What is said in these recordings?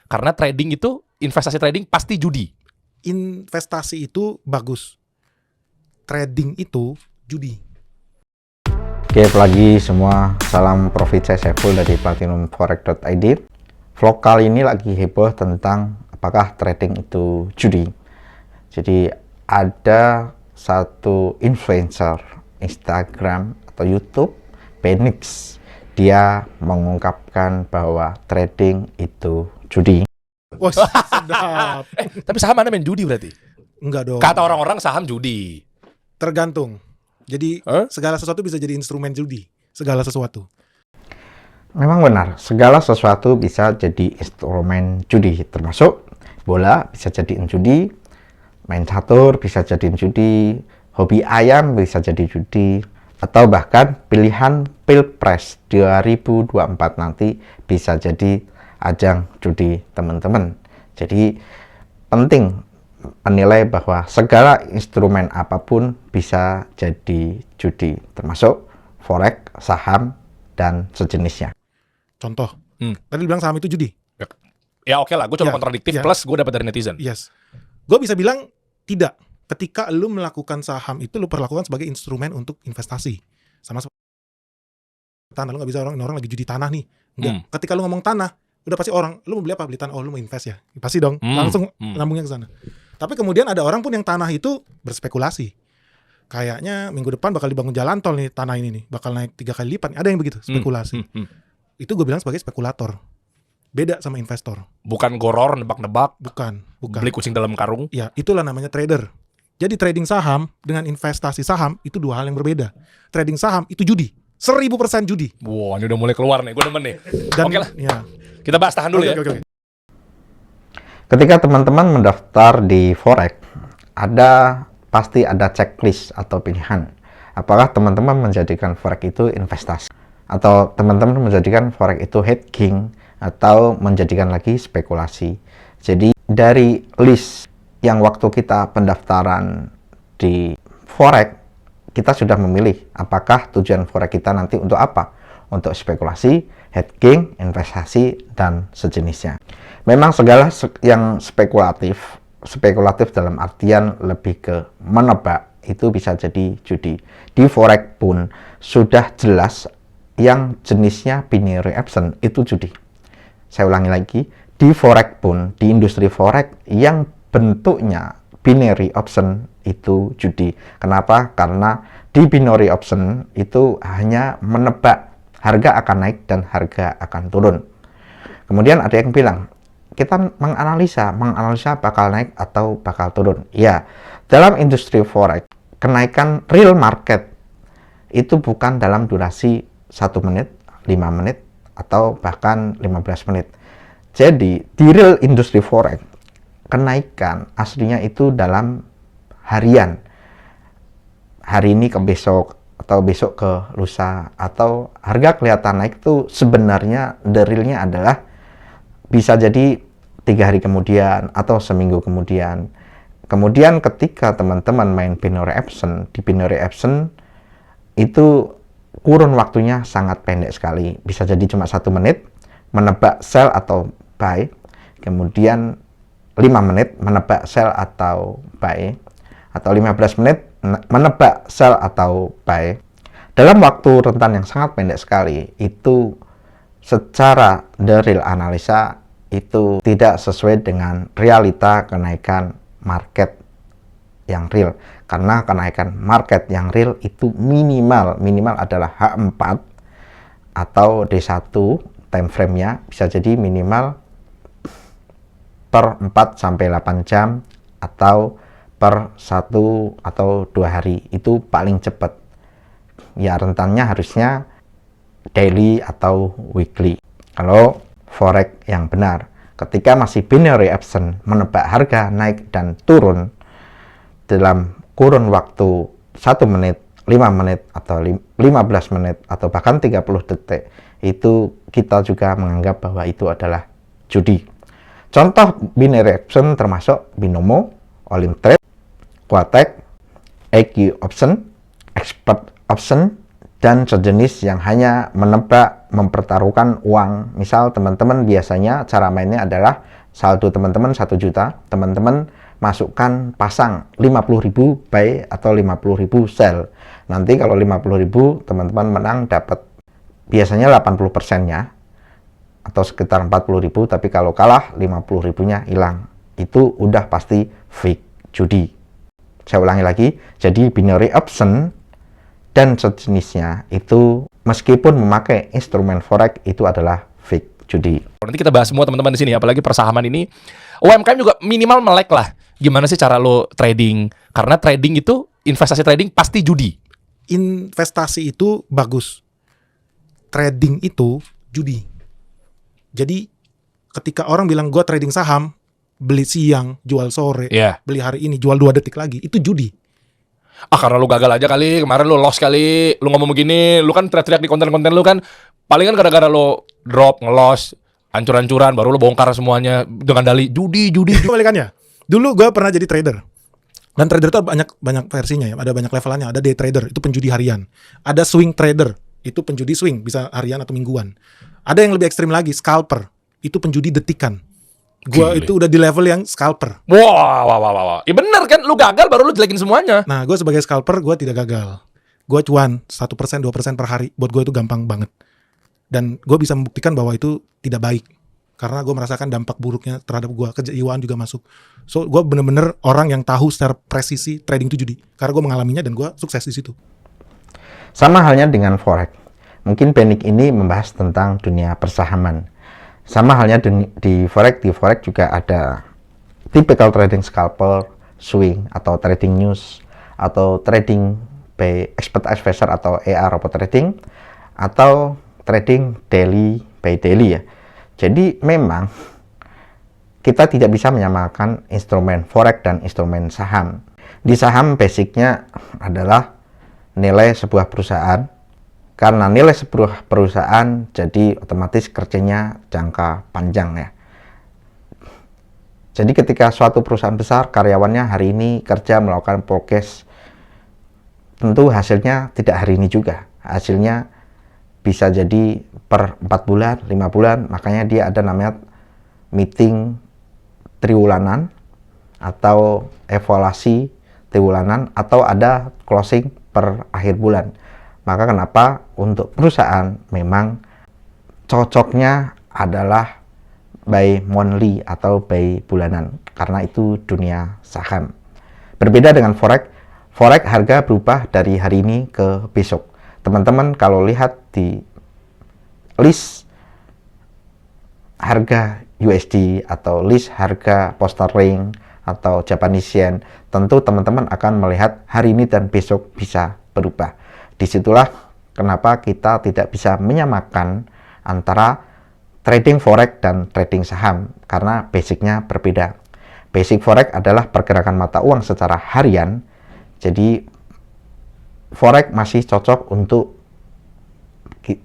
Karena trading itu, investasi trading pasti judi. Investasi itu bagus, trading itu judi. Oke, lagi semua, salam profit, saya Saiful dari platinumforex.id. Vlog kali ini lagi heboh tentang apakah trading itu judi. Jadi ada satu influencer Instagram atau YouTube, Benix, dia mengungkapkan bahwa trading itu judi. Wah, sedap. Tapi saham Anda main judi berarti? Enggak dong. Kata orang-orang saham judi. Tergantung. Jadi segala sesuatu bisa jadi instrumen judi. Segala sesuatu. Memang benar, segala sesuatu bisa jadi instrumen judi, termasuk bola bisa jadi judi, main catur bisa jadi judi, hobi ayam bisa jadi judi, atau bahkan pilihan Pilpres 2024 nanti bisa jadi ajang judi teman-teman. Jadi penting menilai bahwa segala instrumen apapun bisa jadi judi, termasuk forex, saham, dan sejenisnya. Contoh, tadi bilang saham itu judi. Ya oke lah, gue coba kontradiktif plus gue dapat dari netizen. Yes. Gue bisa bilang tidak. Ketika lu melakukan saham itu, lu perlakukan sebagai instrumen untuk investasi. Sama tanah, lu gak bisa orang lagi judi tanah nih. Enggak. Ketika lu ngomong tanah, udah pasti orang, lu mau beli apa? Beli tanah. Oh, lu mau invest ya? Pasti dong. Langsung nyambungnya ke sana. Tapi kemudian ada orang pun yang tanah itu berspekulasi. Kayaknya minggu depan bakal dibangun jalan tol nih, tanah ini nih. Bakal naik 3 kali lipat. Ada yang begitu, spekulasi. Itu gue bilang sebagai spekulator. Beda sama investor. Bukan goror, nebak-nebak. Bukan. Beli kucing dalam karung. Ya, itulah namanya trader. Jadi trading saham dengan investasi saham itu dua hal yang berbeda. Trading saham itu judi. 1000% judi. Wah, ini udah mulai keluar nih. Gue demen nih. Oke lah. Ya. Kita bahas, tahan dulu ya. Oke. Ketika teman-teman mendaftar di forex, pasti ada checklist atau pilihan. Apakah teman-teman menjadikan forex itu investasi, atau teman-teman menjadikan forex itu hedging, atau menjadikan lagi spekulasi. Jadi dari list yang waktu kita pendaftaran di forex, kita sudah memilih apakah tujuan forex kita nanti untuk apa, untuk spekulasi, hedging, investasi, dan sejenisnya. Memang segala yang spekulatif dalam artian lebih ke menebak, itu bisa jadi judi. Di forex pun sudah jelas yang jenisnya binary option itu judi. Saya ulangi lagi, di forex pun, di industri forex yang bentuknya binary option itu judi. Kenapa? Karena di binary option itu hanya menebak harga akan naik dan harga akan turun. Kemudian ada yang bilang, kita menganalisa bakal naik atau bakal turun. Ya, dalam industri forex, kenaikan real market itu bukan dalam durasi 1 menit, 5 menit, atau bahkan 15 menit. Jadi, di real industri forex, kenaikan aslinya itu dalam harian. Hari ini ke besok, atau besok ke lusa, atau harga kelihatan naik itu sebenarnya the realnya adalah bisa jadi 3 hari kemudian atau seminggu kemudian. Kemudian ketika teman-teman main binary option, di binary option itu kurun waktunya sangat pendek sekali. Bisa jadi cuma 1 menit menebak sell atau buy, kemudian 5 menit menebak sell atau buy, atau 15 menit menebak sell atau buy. Dalam waktu rentan yang sangat pendek sekali, itu secara the real analisa itu tidak sesuai dengan realita kenaikan market yang real. Karena kenaikan market yang real itu minimal adalah H4 atau D1 time frame-nya bisa jadi minimal per 4-8 jam atau per 1 atau 2 hari, itu paling cepat. Ya, rentannya harusnya daily atau weekly. Kalau forex yang benar, ketika masih binary option, menebak harga naik dan turun dalam kurun waktu 1 menit, 5 menit, atau 15 menit, atau bahkan 30 detik, itu kita juga menganggap bahwa itu adalah judi. Contoh binary option termasuk Binomo, Olimtrade, Quotex, EQ option, expert option, dan sejenis yang hanya menebak, mempertaruhkan uang. Misal teman-teman biasanya cara mainnya adalah saldo teman-teman 1 juta, teman-teman masukkan pasang 50.000 buy atau 50.000 sell. Nanti kalau 50.000 teman-teman menang dapat biasanya 80%-nya atau sekitar 40.000, tapi kalau kalah 50.000-nya hilang. Itu udah pasti fake judi. Saya ulangi lagi, jadi binary option dan sejenisnya itu meskipun memakai instrumen forex itu adalah fake judi. Nanti kita bahas semua teman-teman di sini, apalagi persahaman ini. UMKM juga minimal melek lah. Gimana sih cara lo trading? Karena trading itu, investasi trading pasti judi. Investasi itu bagus. Trading itu judi. Jadi ketika orang bilang gue trading saham, beli siang, jual sore, beli hari ini, jual 2 detik lagi, itu judi. Karena lu gagal aja kali, kemarin lu loss kali, lu ngomong begini, lu kan teriak-teriak di konten-konten lu kan, palingan gara-gara lu drop, ngeloss, hancur-hancuran, baru lu bongkar semuanya dengan dalih judi. Kebalikannya, dulu gue pernah jadi trader. Dan trader itu banyak versinya ya, ada banyak levelannya. Ada day trader, itu penjudi harian. Ada swing trader, itu penjudi swing, bisa harian atau mingguan. Ada yang lebih ekstrim lagi, scalper, itu penjudi detikan. Gua itu udah di level yang scalper. Wah. Ya bener kan, lu gagal baru lu jelekin semuanya. Nah, gue sebagai scalper, gue tidak gagal. Gue cuan 1%, 2% per hari. Buat gue itu gampang banget. Dan gue bisa membuktikan bahwa itu tidak baik. Karena gue merasakan dampak buruknya terhadap gue. Kejiwaan juga masuk. So, gue bener-bener orang yang tahu secara presisi trading itu judi. Karena gue mengalaminya dan gue sukses di situ. Sama halnya dengan forex. Mungkin Benik ini membahas tentang dunia persahaman. Sama halnya di forex juga ada typical trading scalper, swing, atau trading news, atau trading by expert advisor atau AR robot trading, atau trading daily by daily ya. Jadi memang kita tidak bisa menyamakan instrumen forex dan instrumen saham. Di saham basicnya adalah nilai sebuah perusahaan. Karena nilai sebuah perusahaan, jadi otomatis kerjanya jangka panjang ya. Jadi ketika suatu perusahaan besar, karyawannya hari ini kerja melakukan prokes, tentu hasilnya tidak hari ini juga. Hasilnya bisa jadi per 4 bulan, 5 bulan, makanya dia ada namanya meeting triwulanan, atau evaluasi triwulanan, atau ada closing per akhir bulan. Maka kenapa untuk perusahaan memang cocoknya adalah by monthly atau by bulanan, karena itu dunia saham. Berbeda dengan forex, harga berubah dari hari ini ke besok. Teman-teman kalau lihat di list harga USD atau list harga Post Sterling atau Japanese Yen, tentu teman-teman akan melihat hari ini dan besok bisa berubah. Disitulah kenapa kita tidak bisa menyamakan antara trading forex dan trading saham, karena basicnya berbeda. Basic forex adalah pergerakan mata uang secara harian, jadi forex masih cocok untuk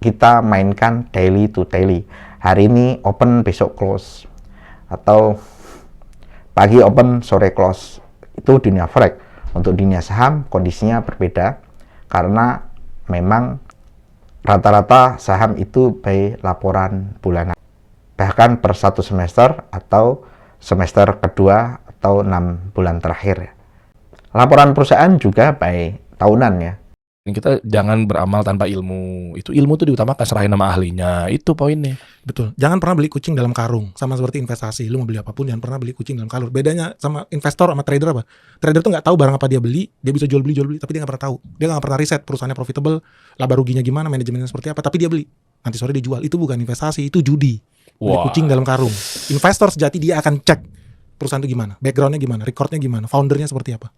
kita mainkan daily to daily. Hari ini open, besok close, atau pagi open, sore close. Itu dunia forex. Untuk dunia saham kondisinya berbeda, karena memang rata-rata saham itu by laporan bulanan, bahkan per 1 semester atau semester kedua atau 6 bulan terakhir. Laporan perusahaan juga by tahunan ya. Kita jangan beramal tanpa ilmu. Itu ilmu tuh diutamakan, serahin nama ahlinya. Itu poinnya. Betul. Jangan pernah beli kucing dalam karung. Sama seperti investasi. Lu mau beli apapun, jangan pernah beli kucing dalam karung. Bedanya sama investor sama trader apa? Trader tuh nggak tahu barang apa dia beli. Dia bisa jual beli, tapi dia nggak pernah tahu. Dia nggak pernah riset perusahaannya profitable, laba ruginya gimana, manajemennya seperti apa. Tapi dia beli. Nanti sore dia jual. Itu bukan investasi, itu judi. Beli kucing dalam karung. Investor sejati dia akan cek perusahaan itu gimana, backgroundnya gimana, recordnya gimana, foundernya seperti apa.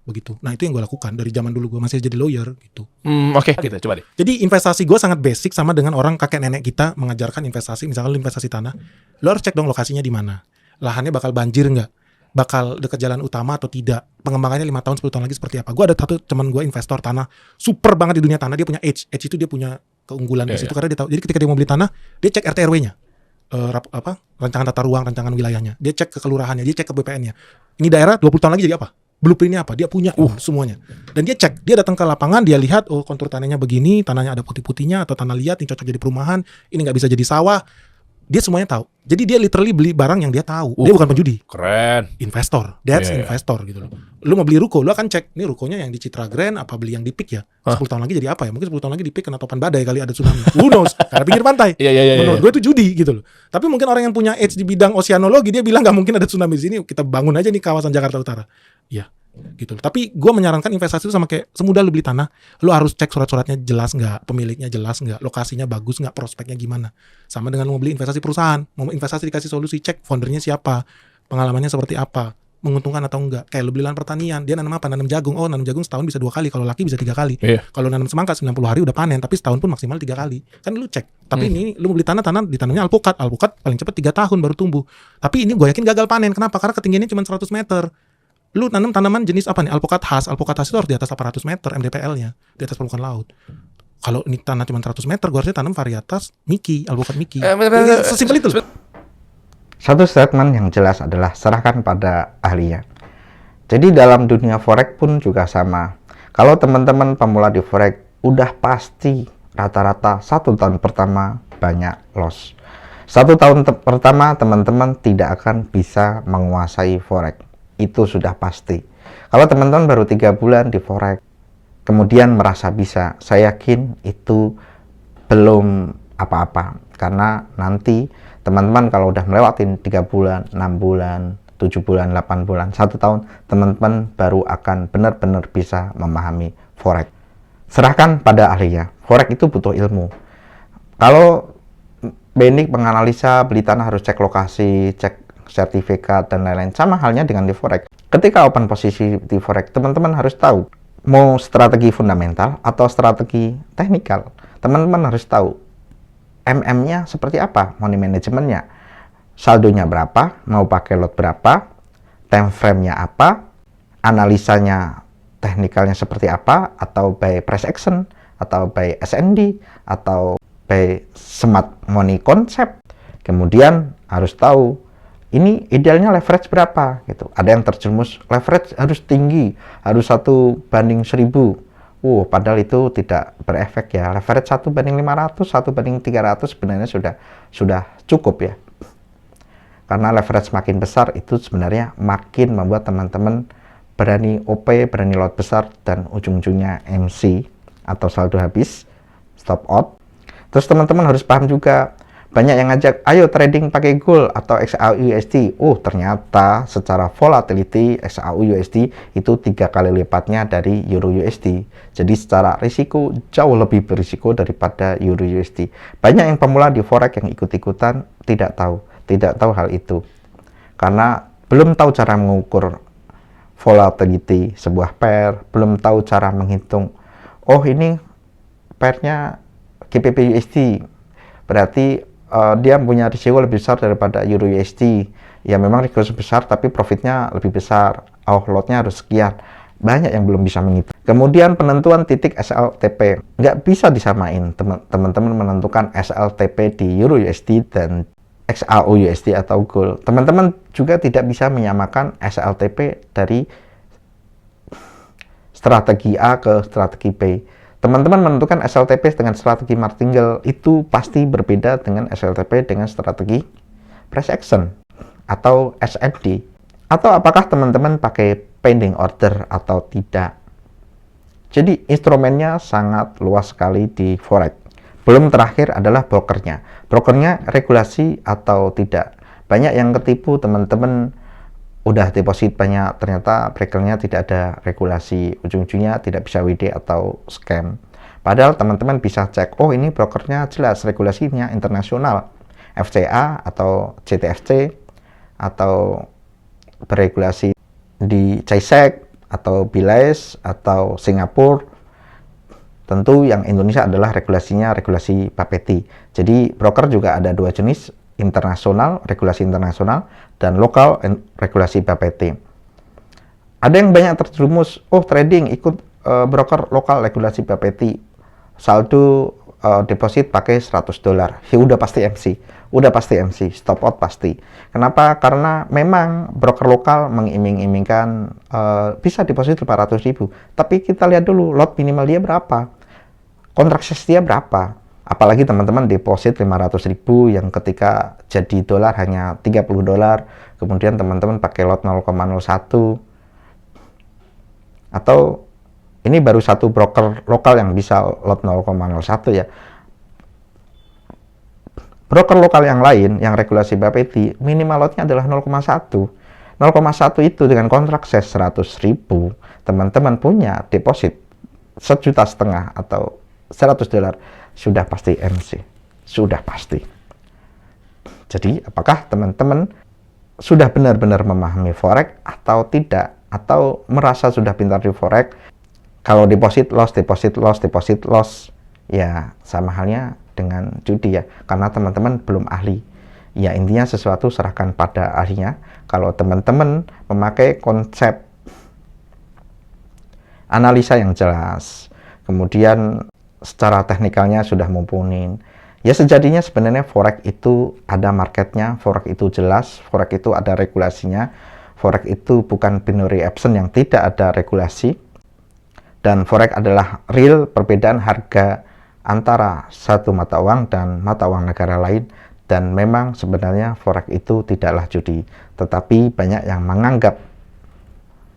Begitu. Nah itu yang gue lakukan dari zaman dulu gue masih jadi lawyer gitu. Oke. Kita coba deh. Jadi investasi gue sangat basic, sama dengan orang kakek nenek kita mengajarkan investasi. Misalkan lu investasi tanah, lu harus cek dong lokasinya di mana, lahannya bakal banjir nggak, bakal dekat jalan utama atau tidak, pengembangannya 5 tahun 10 tahun lagi seperti apa. Gue ada satu teman gue investor tanah super banget di dunia tanah. Dia punya edge itu dia punya keunggulan di situ karena dia tahu. Jadi ketika dia mau beli tanah, dia cek RT RW-nya, rancangan tata ruang, rancangan wilayahnya, dia cek ke kelurahannya, dia cek ke BPN-nya. Ini daerah 20 tahun lagi jadi apa, blueprint-nya apa, dia punya semuanya. Dan dia cek, dia datang ke lapangan, dia lihat kontur tanahnya begini, tanahnya ada putih-putihnya atau tanah liat, ini cocok jadi perumahan, ini nggak bisa jadi sawah. Dia semuanya tahu. Jadi dia literally beli barang yang dia tahu. Dia bukan penjudi. Keren. Investor. That's Iya. investor gitu loh. Lu mau beli ruko, lu akan cek, ini rukonya yang di Citra Grand apa beli yang di PIK ya? 10 tahun lagi jadi apa ya? Mungkin 10 tahun lagi di PIK kena topan badai kali ada tsunami. Who knows? Karena pinggir pantai. Iya. Menurut gue itu judi gitu loh. Tapi mungkin orang yang punya edge di bidang oceanologi, dia bilang nggak mungkin ada tsunami di sini. Kita bangun aja nih kawasan Jakarta Utara. Iya. Gitu. Tapi gue menyarankan investasi itu sama kayak semudah lu beli tanah, lu harus cek surat-suratnya jelas nggak, pemiliknya jelas nggak, lokasinya bagus nggak, prospeknya gimana. Sama dengan mau beli investasi perusahaan, mau investasi dikasih solusi, cek foundernya siapa, pengalamannya seperti apa, menguntungkan atau enggak. Kayak lu beli lahan pertanian, dia nanam apa? Nanam jagung. Oh, nanam jagung setahun bisa 2 kali, kalau laki bisa 3 kali. Iya. Kalau nanam semangka 90 hari udah panen, tapi setahun pun maksimal 3 kali. Kan lu cek. Tapi ini lu mau beli tanah ditanamnya alpukat paling cepat 3 tahun baru tumbuh. Tapi ini gue yakin gagal panen. Kenapa? Karena ketinggiannya cuma 100 meter. Lu tanam tanaman jenis apa nih? Alpukat khas itu harus di atas 800 meter MDPL-nya, di atas permukaan laut. Kalau ini tanah cuma 100 meter, gue harusnya tanam varietas Miki, alpukat Miki. Sesimpel itu. Satu statement yang jelas adalah serahkan pada ahlinya. Jadi dalam dunia forex pun juga sama. Kalau teman-teman pemula di forex, udah pasti rata-rata 1 tahun pertama banyak loss. 1 tahun pertama teman-teman tidak akan bisa menguasai forex. Itu sudah pasti. Kalau teman-teman baru 3 bulan di forex, kemudian merasa bisa, saya yakin itu belum apa-apa. Karena nanti teman-teman kalau udah melewatin 3 bulan, 6 bulan, 7 bulan, 8 bulan, 1 tahun, teman-teman baru akan benar-benar bisa memahami forex. Serahkan pada ahlinya. Forex itu butuh ilmu. Kalau Benik menganalisa beli tanah harus cek lokasi, cek sertifikat dan lain-lain, sama halnya dengan di forex. Ketika open posisi di forex, teman-teman harus tahu mau strategi fundamental atau strategi teknikal. Teman-teman harus tahu MM-nya seperti apa, money manajemennya, saldonya berapa, mau pakai lot berapa, time frame-nya apa, analisanya teknikalnya seperti apa, atau by price action, atau by SND, atau by smart money concept. Kemudian harus tahu ini idealnya leverage berapa gitu. Ada yang terjerumus leverage harus tinggi, harus 1/1000. Padahal itu tidak berefek ya. Leverage 1/500, 1/300 sebenarnya sudah cukup ya. Karena leverage makin besar itu sebenarnya makin membuat teman-teman berani OP, berani lot besar, dan ujung-ujungnya MC atau saldo habis, stop out. Terus teman-teman harus paham juga, banyak yang ngajak, ayo trading pakai gold atau XAU-USD. Ternyata secara volatility XAU-USD itu 3 kali lipatnya dari Euro-USD. Jadi secara risiko jauh lebih berisiko daripada Euro-USD. Banyak yang pemula di forex yang ikut-ikutan tidak tahu hal itu. Karena belum tahu cara mengukur volatility sebuah pair, belum tahu cara menghitung, ini pairnya GBP-USD. Berarti dia punya risiko lebih besar daripada Euro USD. Ya memang risiko besar tapi profitnya lebih besar. Lotnya harus sekian. Banyak yang belum bisa menghitung. Kemudian penentuan titik SLTP. Nggak bisa disamain teman-teman menentukan SLTP di Euro USD dan XAU USD atau gold. Teman-teman juga tidak bisa menyamakan SLTP dari strategi A ke strategi B. Teman-teman menentukan SLTP dengan strategi martingale itu pasti berbeda dengan SLTP dengan strategi price action atau SND. Atau apakah teman-teman pakai pending order atau tidak. Jadi instrumennya sangat luas sekali di forex. Belum terakhir adalah brokernya. Brokernya regulasi atau tidak. Banyak yang ketipu, teman-teman udah deposit banyak, ternyata brokernya tidak ada regulasi, ujung-ujungnya tidak bisa WD atau scam. Padahal teman-teman bisa cek, ini brokernya jelas regulasinya internasional, FCA atau CTFC, atau beregulasi di CAISEC atau BILAIS atau Singapura. Tentu yang Indonesia adalah regulasinya regulasi Bapeti. Jadi broker juga ada 2 jenis, internasional, regulasi internasional, dan lokal, regulasi Bapeti. Ada yang banyak terjerumus, trading ikut broker lokal regulasi Bapeti, saldo deposit pakai $100. Ya udah pasti MC, stop out pasti. Kenapa? Karena memang broker lokal mengiming-imingkan bisa deposit 500.000. Tapi kita lihat dulu lot minimal dia berapa, kontrak size dia berapa, Apalagi teman-teman deposit 500.000 yang ketika jadi dolar hanya 30 dolar, kemudian teman-teman pakai lot 0,01, atau ini baru satu broker lokal yang bisa lot 0,01 ya. Broker lokal yang lain yang regulasi Bapeti minimal lotnya adalah 0,1. 0,1 itu dengan kontrak ses 100.000, teman-teman punya deposit 1,5 juta atau 100 dolar, sudah pasti MC, sudah pasti. Jadi apakah teman-teman sudah benar-benar memahami forex atau tidak, atau merasa sudah pintar di forex? Kalau deposit loss, deposit loss, deposit loss, ya sama halnya dengan judi ya, karena teman-teman belum ahli. Ya intinya sesuatu serahkan pada ahlinya. Kalau teman-teman memakai konsep analisa yang jelas, kemudian secara teknikalnya sudah mumpuni, ya sejatinya sebenarnya forex itu ada marketnya, forex itu jelas, forex itu ada regulasinya, forex itu bukan binary option yang tidak ada regulasi, dan forex adalah real perbedaan harga antara satu mata uang dan mata uang negara lain. Dan memang sebenarnya forex itu tidaklah judi, tetapi banyak yang menganggap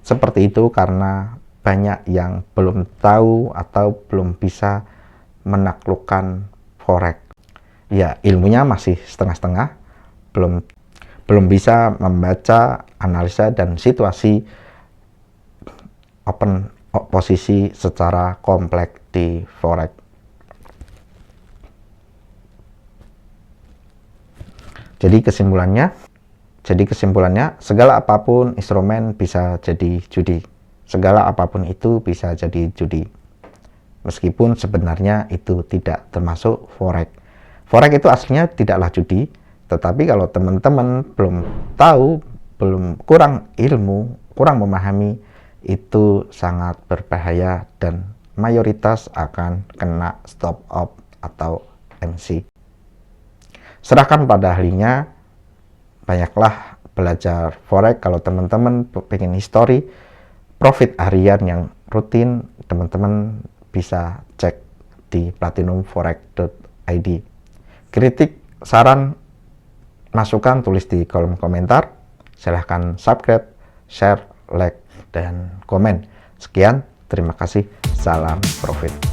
seperti itu karena banyak yang belum tahu atau belum bisa menaklukkan forex. Ya ilmunya masih setengah-setengah, belum bisa membaca analisa dan situasi open posisi secara kompleks di forex. Jadi kesimpulannya, segala apapun instrumen bisa jadi judi. Segala apapun itu bisa jadi judi. Meskipun sebenarnya itu tidak termasuk forex. Forex itu aslinya tidaklah judi, tetapi kalau teman-teman belum tahu, kurang ilmu, kurang memahami, itu sangat berbahaya dan mayoritas akan kena stop loss atau MC. Serahkan pada ahlinya, banyaklah belajar forex. Kalau teman-teman pengen history profit harian yang rutin, teman-teman bisa cek di platinumforex.id. Kritik, saran, masukan tulis di kolom komentar. Silahkan subscribe, share, like, dan komen. Sekian, terima kasih. Salam profit.